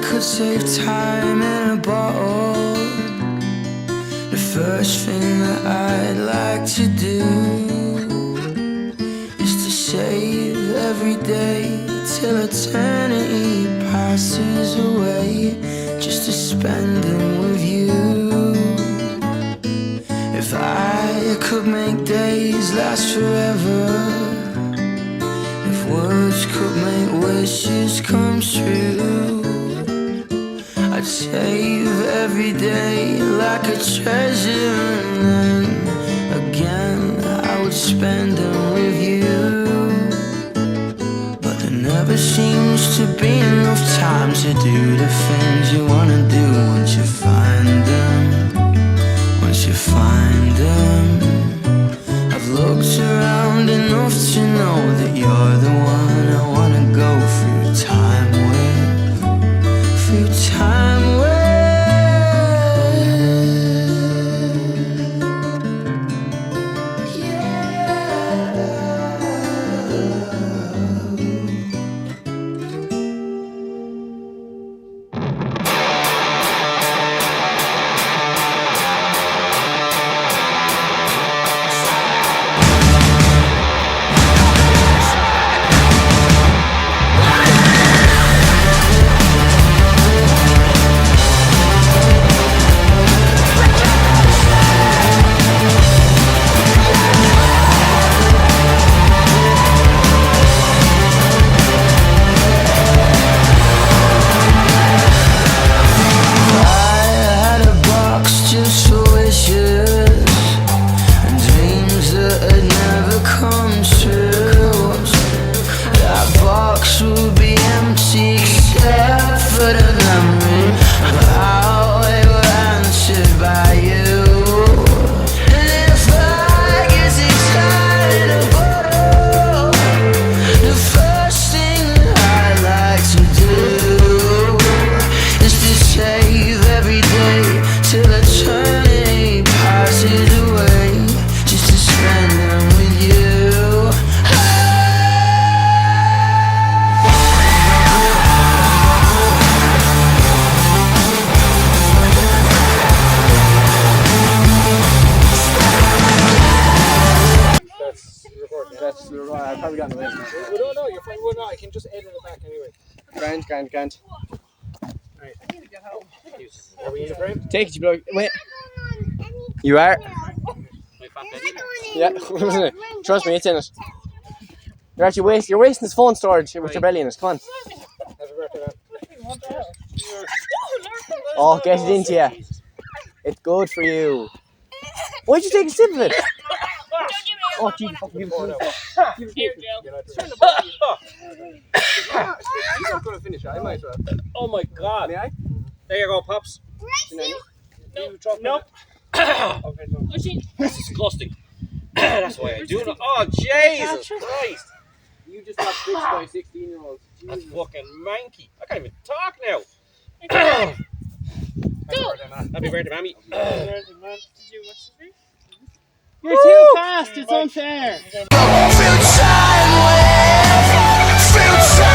could save time in a bottle, the first thing that I'd like to do is to save every day till eternity passes away, just to spend them with you. If I could make days last forever, if words could make wishes come true, I'd save every day like a treasure, and then again I would spend them with you. But there never seems to be enough time to do the things you wanna do once you find them. Once you find them, I've looked around enough to know that you're the one I wanna go through time with, through time with. I probably got in the way. We don't know, you're fine. Well, no, I can just edit it back anyway. Grand. Right. Are we in the frame? Take it, you bloke. Wait. You are? Yeah, trust me, it's in it. You're actually wasting this phone storage with your belly in it. Come on. Happy birthday, man. Oh, get it into you. It's good for you. Why'd you take a sip of it? Oh, gee, fucking give it to me. Here, You're not going to finish it, I might as well. Oh my god. May I? There you go, Pops. Nope. Okay, no. That's disgusting. That's why I do not. Oh, Jesus Christ. You just got fixed by 16-year-olds. That's fucking manky. I can't even talk now. Happy birthday, Mammy. You're too fast, it's unfair. Through time with, through time.